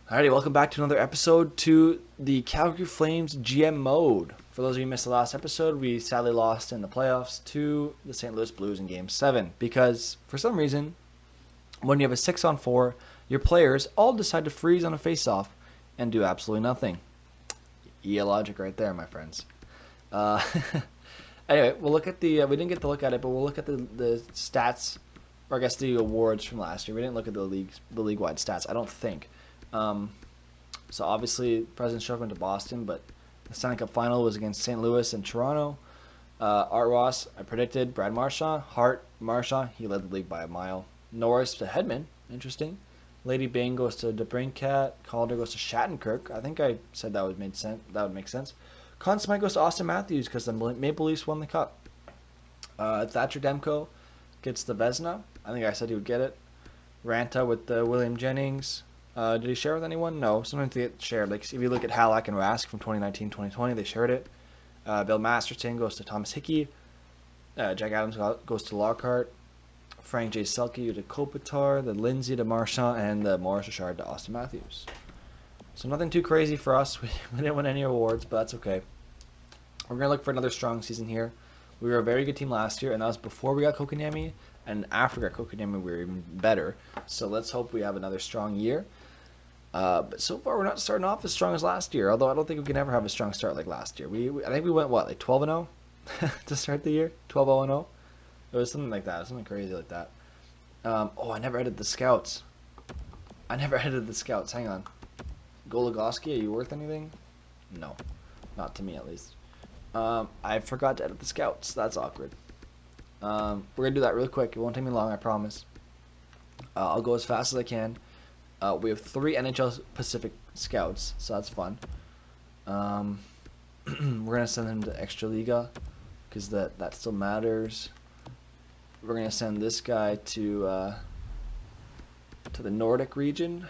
Alrighty, welcome back to another episode to the Calgary Flames GM mode. For those of you who missed the last episode, we sadly lost in the playoffs to the St. Louis Blues in Game 7 because, for some reason, when you have a 6-on-4, your players all decide to freeze on a face-off and do absolutely nothing. EA logic right there, my friends. Uh, anyway, we'll look at the. We didn't get to look at it, but we'll look at the stats, or I guess the awards from last year. We didn't look at the league-wide stats, I don't think. Um, so obviously, President Stroke went to Boston, but the Stanley Cup final was against St. Louis and Toronto. Art Ross, I predicted. Brad Marchand, Hart, Marchand, he led the league by a mile. Norris to Hedman, interesting. Lady Bing goes to DeBrincat. Calder goes to Shattenkirk. I think I said that would make sense. That would make sense. Conn Smythe goes to Austin Matthews because the Maple Leafs won the cup. Thatcher Demko gets the Vezina. I think I said he would get it. Ranta with the William Jennings. Did he share with anyone? No. Sometimes they get shared. Like if you look at Halak and Rask from 2019-2020, they shared it. Bill Masterton goes to Thomas Hickey. Jack Adams goes to Lockhart. Frank J. Selke to Kopitar. The Lindsay to Marchand. And the Maurice Richard to Austin Matthews. So nothing too crazy for us. We didn't win any awards, but that's okay. We're going to look for another strong season here. We were a very good team last year, and that was before we got Kotkaniemi. And after we got Kotkaniemi, we were even better. So let's hope we have another strong year. But so far, we're not starting off as strong as last year. Although I don't think we can ever have a strong start like last year. I think we went what, like 12-0 to start the year. 12-0-0. It was something like that. Something crazy like that. I never edited the scouts. Hang on. Goligoski, are you worth anything? No, not to me at least. I forgot to edit the scouts. That's awkward. We're gonna do that really quick. It won't take me long, I promise. I'll go as fast as I can. We have 3 NHL Pacific scouts, so that's fun. We're gonna send them to Extraliga because that still matters. We're gonna send this guy to the Nordic region.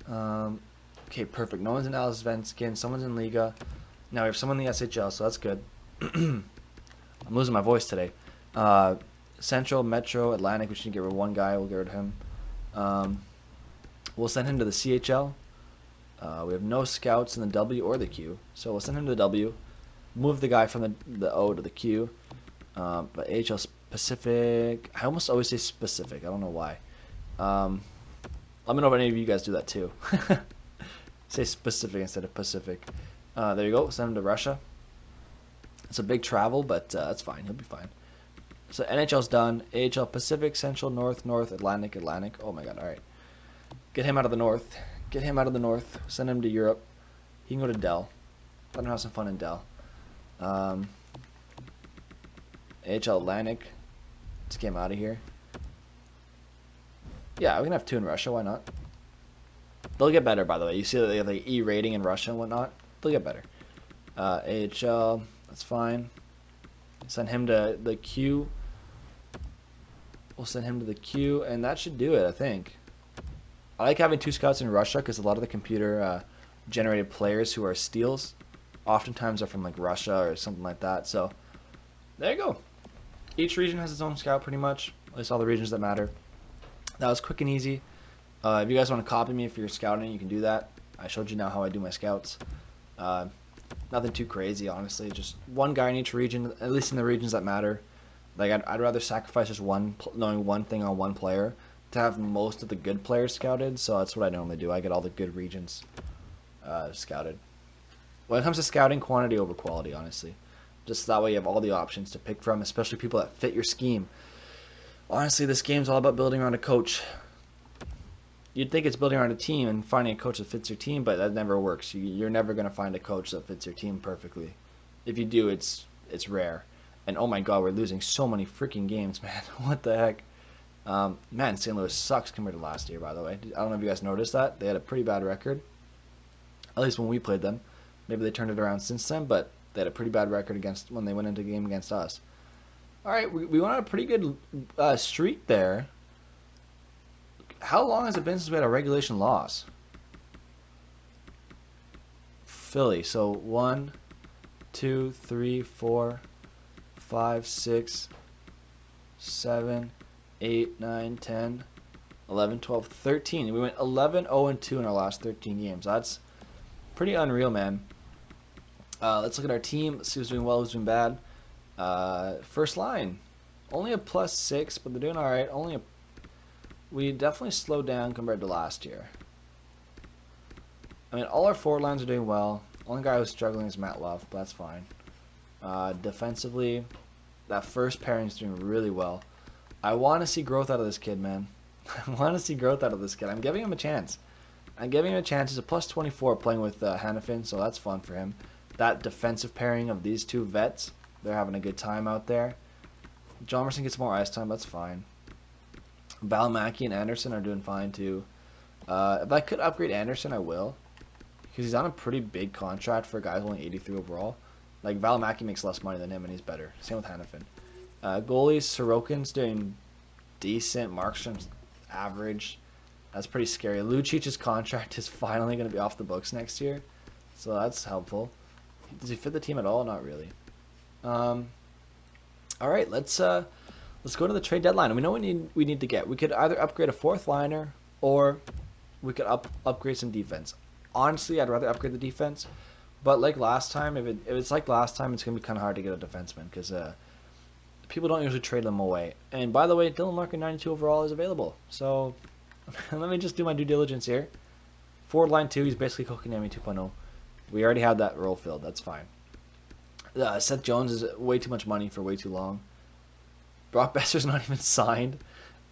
Okay, perfect. No one's in Allsvenskan. Someone's in Liga. Now we have someone in the SHL, so that's good. I'm losing my voice today. Central, Metro, Atlantic. We should get rid of one guy. We'll get rid of him. We'll send him to the CHL. We have no scouts in the W or the Q, so we'll send him to the W. Move the guy from the O to the Q. But AHL Pacific, I almost always say specific. I don't know why. Let me know if any of you guys do that too. Say specific instead of Pacific. There you go. Send him to Russia. It's a big travel, but that's fine. He'll be fine. So NHL's done. AHL Pacific, Central, North, North, Atlantic, Atlantic. Oh my God! All right. Get him out of the North. Send him to Europe. He can go to Dell. Let him have some fun in Dell. AHL Atlantic. Let's get him out of here. Yeah, we can have 2 in Russia. Why not? They'll get better, by the way. You see that they have the E rating in Russia and whatnot. They'll get better. AHL. That's fine. Send him to the Q. We'll send him to the Q, and that should do it, I think. I like having 2 scouts in Russia because a lot of the computer generated players who are steals oftentimes are from like Russia or something like that. So there you go. Each region has its own scout pretty much, at least all the regions that matter. That was quick and easy. If you guys want to copy me for your scouting, you can do that. I showed you now how I do my scouts. Nothing too crazy, honestly. Just one guy in each region, at least in the regions that matter. Like I'd rather sacrifice just knowing one thing on one player to have most of the good players scouted. So that's what I normally do. I get all the good regions scouted. When it comes to scouting, quantity over quality, honestly. Just that way you have all the options to pick from, especially people that fit your scheme. Honestly, this game's all about building around a coach. You'd think it's building around a team and finding a coach that fits your team, but that never works. You're never going to find a coach that fits your team perfectly. If you do, it's rare. And oh my God, we're losing so many freaking games, man. What the heck? Man, St. Louis sucks compared to last year, by the way. I don't know if you guys noticed that. They had a pretty bad record, at least when we played them. Maybe they turned it around since then, but they had a pretty bad record when they went into a game against us. All right, we went on a pretty good streak there. How long has it been since we had a regulation loss? Philly. So 1, 2, 3, 4, 5, 6, 7, 8, 9, 10. 11, 12, 13. We went 11, 0, and 2 in our last 13 games. That's pretty unreal, man. Let's look at our team. Let's see who's doing well, who's doing bad. First line, only a +6, but they're doing all right. We definitely slowed down compared to last year. I mean, all our forward lines are doing well. Only guy who's struggling is Matt Luff, but that's fine. Defensively, that first pairing is doing really well. I want to see growth out of this kid, man. I want to see growth out of this kid. I'm giving him a chance. He's a +24 playing with Hannafin, so that's fun for him. That defensive pairing of these two vets, they're having a good time out there. John Merson gets more ice time, that's fine. Valimaki and Anderson are doing fine too. If I could upgrade Anderson, I will. Because he's on a pretty big contract for a guy who's only 83 overall. Like, Valimaki makes less money than him, and he's better. Same with Hannafin. Goalies, Sorokin's doing decent. Markstrom's average. That's pretty scary. Lucic's contract is finally going to be off the books next year, so that's helpful. Does he fit the team at all? Not really. All right, let's go to the trade deadline. We know we need to get. We could either upgrade a fourth liner or we could upgrade some defense. Honestly, I'd rather upgrade the defense, but like last time, if it's like last time, it's gonna be kind of hard to get a defenseman because people don't usually trade them away. And by the way, Dylan Larkin 92 overall is available. So let me just do my due diligence here. Forward line 2, he's basically Kokonami 2.0. We already had that role filled. That's fine. Seth Jones is way too much money for way too long. Brock Besser's not even signed.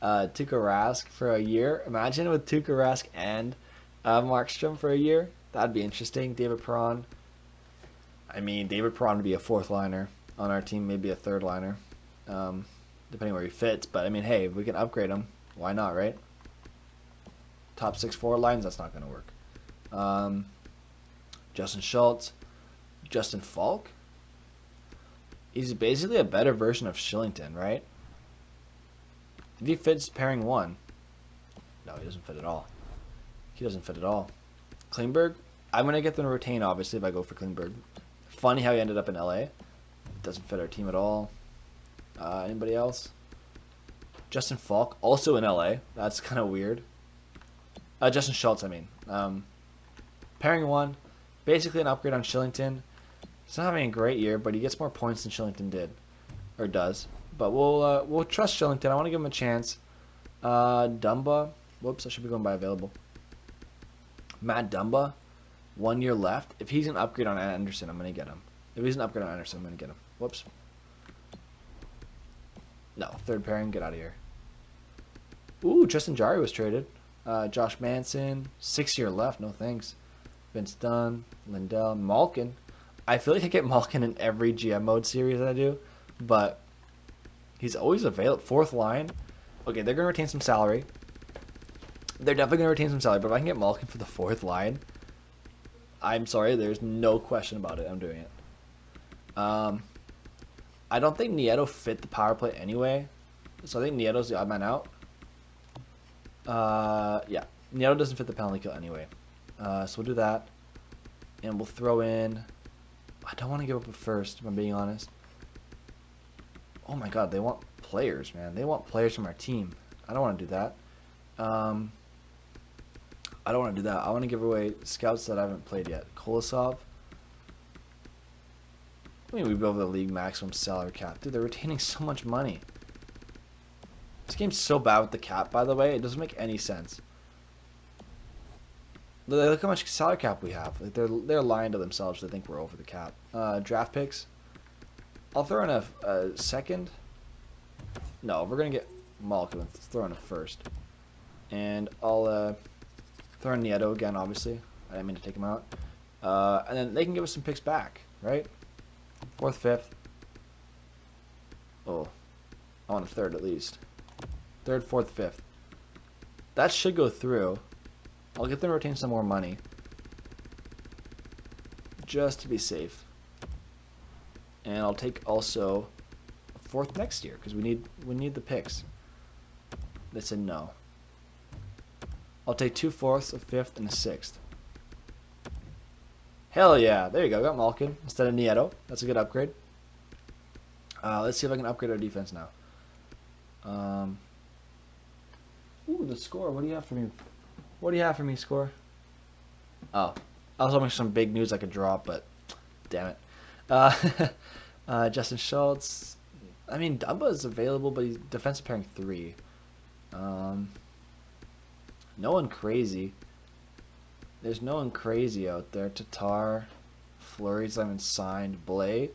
Tuukka Rask for a year. Imagine with Tuukka Rask and Markstrom for a year. That'd be interesting. David Perron. I mean, David Perron would be a fourth liner on our team, maybe a third liner, depending where he fits. But I mean, hey, if we can upgrade him, why not, right? Top 6 forward lines, that's not going to work. Justin Schultz, Justin Falk. He's basically a better version of Shillington, right? If he fits pairing 1, no, he doesn't fit at all. He doesn't fit at all. Klingberg, I'm going to get them to retain, obviously, if I go for Klingberg. Funny how he ended up in LA. Doesn't fit our team at all. Anybody else? Justin Falk, also in LA. That's kind of weird. Justin Schultz, I mean. Pairing 1, basically an upgrade on Shillington. He's not having a great year, but he gets more points than Shillington did. Or does. But we'll trust Shillington. I want to give him a chance. Dumba. Whoops, I should be going by available. Matt Dumba, 1 year left. If he's an upgrade on Anderson, I'm going to get him. If he's an upgrade on Anderson, I'm going to get him. Whoops. No, third pairing, get out of here. Ooh, Tristan Jarry was traded. Josh Manson, 6 year left, no thanks. Vince Dunn, Lindell, Malkin. I feel like I get Malkin in every GM mode series I do, but he's always available. Fourth line. Okay, they're going to retain some salary. They're definitely going to retain some salary, but if I can get Malkin for the fourth line, I'm sorry, there's no question about it. I'm doing it. I don't think Nieto fit the power play anyway, so I think Nieto's the odd man out. Yeah, Nieto doesn't fit the penalty kill anyway. So we'll do that, and we'll throw in. I don't want to give up a first, if I'm being honest. Oh my god, they want players, man. They want players from our team. I don't want to do that. I don't want to do that. I want to give away scouts that I haven't played yet. Kolosov. I mean, we go over the league maximum salary cap. Dude, they're retaining so much money. This game's so bad with the cap, by the way. It doesn't make any sense. Look how much salary cap we have. Like they're lying to themselves. They think we're over the cap. Draft picks. I'll throw in a second. No, we're gonna get Malkin. Let's throw in a first. And I'll throw in Nieto again. Obviously, I didn't mean to take him out. And then they can give us some picks back, right? Fourth, fifth. Oh, I want a third at least. Third, fourth, fifth. That should go through. I'll get them to retain some more money, just to be safe. And I'll take also a fourth next year because we need the picks. They said no. I'll take 2 fourths, a fifth, and a sixth. Hell yeah! There you go. Got Malkin instead of Nieto. That's a good upgrade. Let's see if I can upgrade our defense now. Ooh, the score. What do you have for me? What do you have for me, score? Oh, I was hoping for some big news I could drop, but damn it. Uh, Justin Schultz. I mean, Dumba is available, but he's defensive pairing 3. Um, no one crazy. There's no one crazy out there. Tatar, Fleury's not even signed. Blay,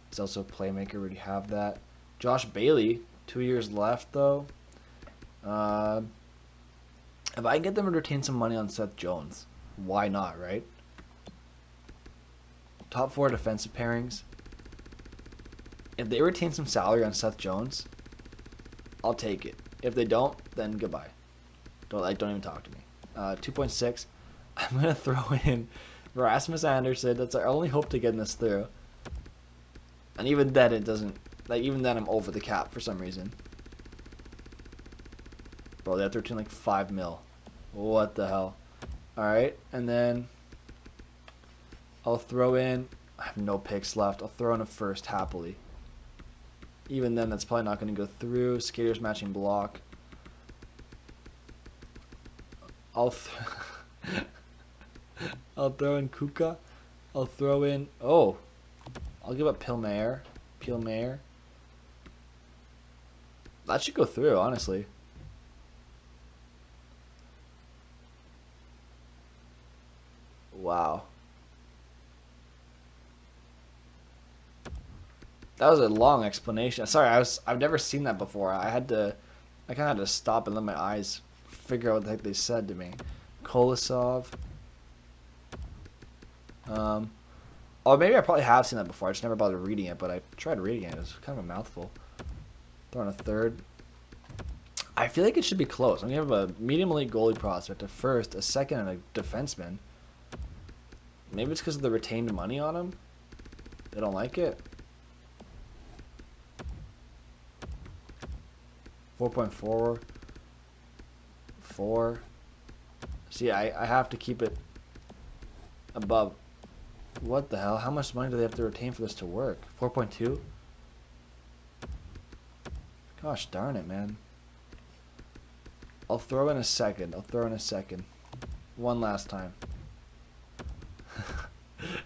he's also a playmaker. We already have that. Josh Bailey, 2 years left though. Uh, if I can get them to retain some money on Seth Jones, why not, right? Top 4 defensive pairings. If they retain some salary on Seth Jones, I'll take it. If they don't, then goodbye. Don't even talk to me. 2.6. I'm gonna throw in Rasmus Anderson. That's our only hope to getting this through. And even then, it doesn't. Like even then, I'm over the cap for some reason. Bro, they have to return like 5 mil. What the hell? All right, and then I'll throw in. I have no picks left. I'll throw in a first happily. Even then, that's probably not going to go through. Skaters matching block. I'll throw in Kuka. I'll throw in. Oh, I'll give up Pilmayer. That should go through, honestly. Wow. That was a long explanation. Sorry, I've never seen that before. I kind of had to stop and let my eyes figure out what the heck they said to me. Kolosov. Or maybe I probably have seen that before. I just never bothered reading it, but I tried reading it. It was kind of a mouthful. Throwing a third. I feel like it should be close. I'm going to have a medium elite goalie prospect, a first, a second, and a defenseman. Maybe it's because of the retained money on him. They don't like it. 4.4. 4. See, I have to keep it above. What the hell? How much money do they have to retain for this to work? 4.2? Gosh darn it, man. I'll throw in a second. One last time.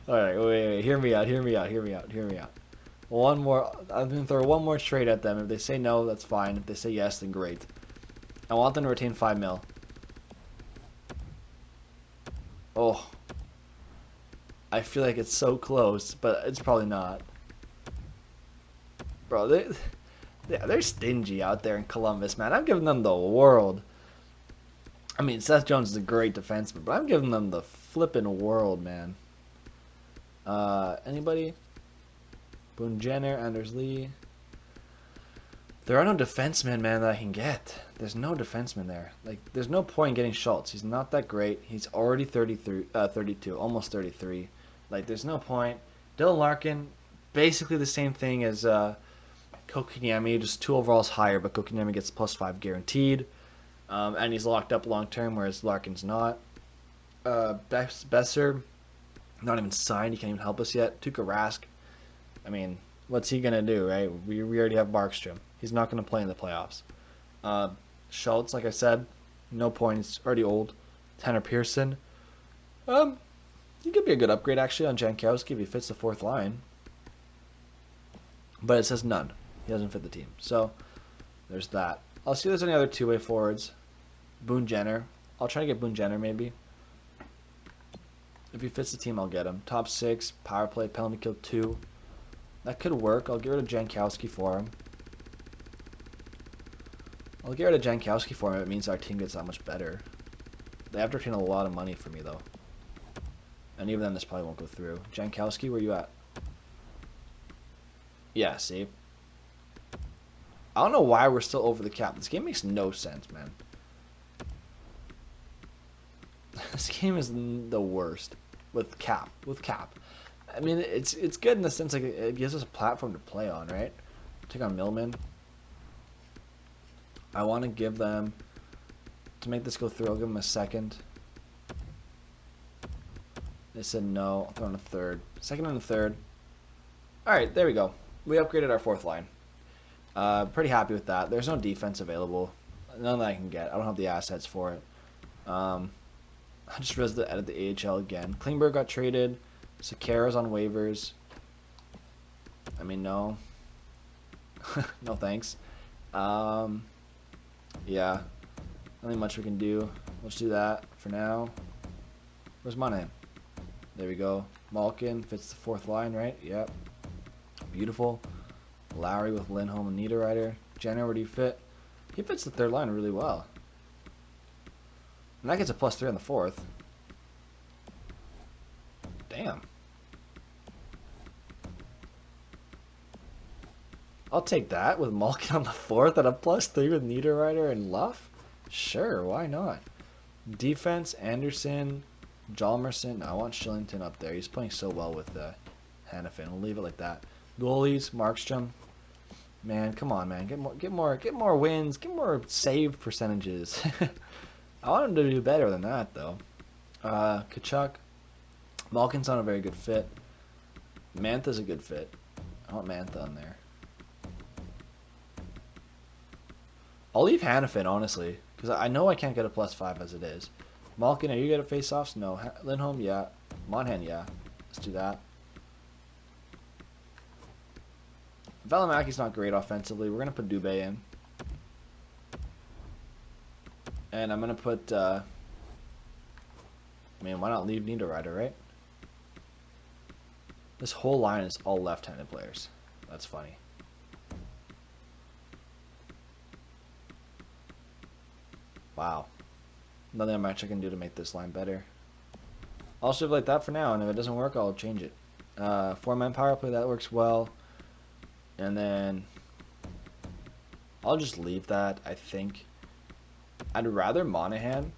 Alright, wait. Hear me out. One more. I'm going to throw one more trade at them. If they say no, that's fine. If they say yes, then great. I want them to retain 5 mil. Oh. I feel like it's so close, but it's probably not. Bro, they're stingy out there in Columbus, man. I'm giving them the world. I mean, Seth Jones is a great defenseman, but I'm giving them the flippin' world, man. Anybody? Boone Jenner, Anders Lee. There are no defensemen, man, that I can get. There's no defenseman there. Like, there's no point in getting Schultz. He's not that great. He's already 32, almost 33. Like, there's no point. Dylan Larkin, basically the same thing as Kotkaniemi, just 2 overalls higher, but Kotkaniemi gets +5 guaranteed. And he's locked up long term, whereas Larkin's not. Besser, not even signed. He can't even help us yet. Tuukka Rask, I mean, what's he going to do, right? We already have Markstrom. He's not going to play in the playoffs. Schultz, like I said, no points, already old. Tanner Pearson, he could be a good upgrade actually on Jankowski if he fits the 4th line. But it says none. He doesn't fit the team. So there's that. I'll see if there's any other 2-way forwards. Boone Jenner. I'll try to get Boone Jenner maybe. If he fits the team, I'll get him. Top 6, power play, penalty kill 2. That could work. I'll get rid of Jankowski for him. If it means our team gets that much better. They have to retain a lot of money for me, though. And even then, this probably won't go through. Jankowski, where you at? Yeah, see? I don't know why we're still over the cap. This game makes no sense, man. This game is the worst with cap. I mean, it's good in the sense like it gives us a platform to play on, right? Take on Millman. I want to give them to make this go through. I'll give them a second. They said no. I'll throw in a third. Second and a third. All right, there we go. We upgraded our 4th line. Pretty happy with that. There's no defense available. None that I can get. I don't have the assets for it. I just realized to edit the AHL again. Klingberg got traded. Sakara's on waivers. I mean, no. No thanks. Yeah. Nothing much we can do. Let's do that for now. Where's Monahan? There we go. Malkin fits the fourth line, right? Yep. Beautiful. Lowry with Lindholm and Niederreiter. Jenner, where do you fit? He fits the third line really well. And that gets a +3 on the fourth. Damn. I'll take that with Malkin on the fourth and a +3 with Niederreiter and Luff. Sure, why not? Defense, Anderson, Hjalmarsson. No, I want Shillington up there. He's playing so well with Hannafin. We'll leave it like that. Goalies, Markstrom. Man, come on, man. Get more wins. Get more save percentages. I want him to do better than that, though. Kachuk. Malkin's not a very good fit. Mantha's a good fit. I want Mantha on there. I'll leave Hannafin, honestly, because I know I can't get a +5 as it is. Malkin, are you good at face-offs? No. Lindholm, yeah. Monahan, yeah. Let's do that. Valimaki's not great offensively. We're going to put Dubé in. And I'm going to put... I mean, why not leave Niederreiter, right? This whole line is all left-handed players. That's funny. Wow. Nothing much I can do to make this line better. I'll just leave it like that for now, and if it doesn't work, I'll change it. 4-man power play, that works well. And then I'll just leave that, I think. I'd rather Monahan.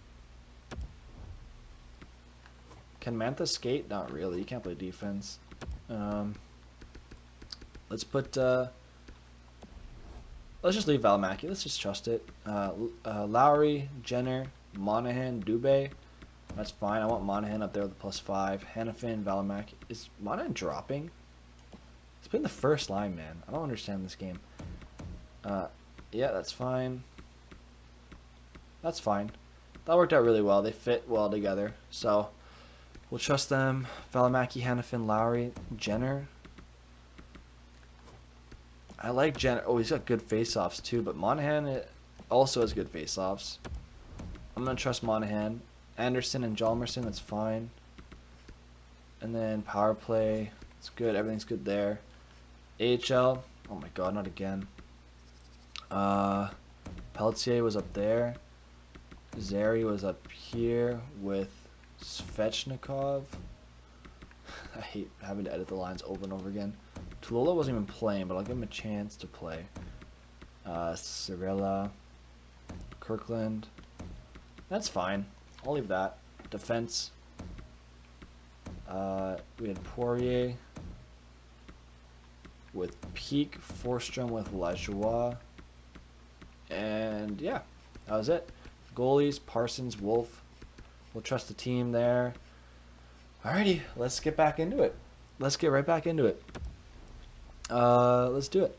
Can Mantha skate? Not really. You can't play defense. Let's put... let's just leave Valimaki. Let's just trust it. Lowry, Jenner, Monahan, Dubé. That's fine. I want Monahan up there with the +5. Hannafin, Valimaki. Is Monahan dropping? It's been the first line, man. I don't understand this game. Yeah, that's fine. That's fine. That worked out really well. They fit well together. So, we'll trust them. Valimaki, Hannafin, Lowry, Jenner. I like Jenner. Oh, he's got good face-offs too, but Monahan also has good face-offs. I'm going to trust Monahan. Anderson and Hjalmarsson, that's fine. And then power play, it's good. Everything's good there. AHL, oh my god, not again. Pelletier was up there. Zary was up here with Svechnikov. I hate having to edit the lines over and over again. Tulola wasn't even playing, but I'll give him a chance to play. Cirella, Kirkland. That's fine. I'll leave that. Defense. We had Poirier with Peak, Forstrom with Lajoie. And yeah, that was it. Goalies, Parsons, Wolf. We'll trust the team there. Alrighty, let's get back into it. Let's get right back into it. Let's do it.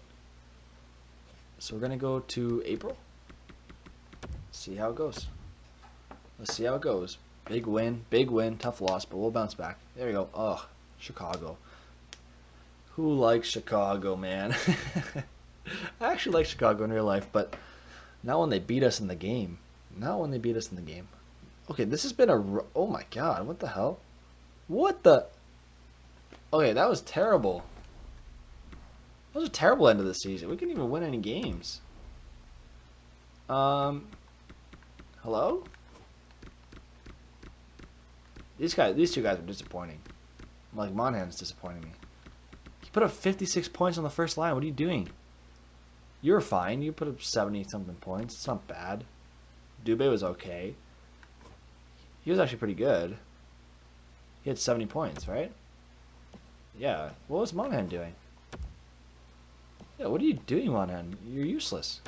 So we're gonna go to April. See how it goes. Let's see how it goes. Big win, tough loss, but we'll bounce back. There we go. Ugh, Chicago. Who likes Chicago, man? I actually like Chicago in real life, but not when they beat us in the game. Not when they beat us in the game. Okay, this has been a... Oh my god, what the hell? What the... Okay, that was terrible. That was a terrible end of the season. We couldn't even win any games. Hello? These two guys are disappointing. Like, Monahan's disappointing me. He put up 56 points on the first line. What are you doing? You're fine. You put up 70-something points. It's not bad. Dubé was okay. He was actually pretty good. He had 70 points, right? Yeah. What was Monahan doing? Yeah, what are you doing, Monahan? You're useless.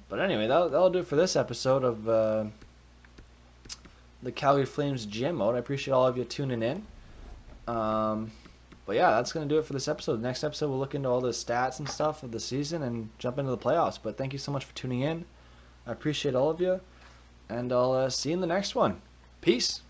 But anyway, that'll do it for this episode of the Calgary Flames GM mode. I appreciate all of you tuning in. But yeah, that's going to do it for this episode. The next episode, we'll look into all the stats and stuff of the season and jump into the playoffs. But thank you so much for tuning in. I appreciate all of you, and I'll see you in the next one. Peace.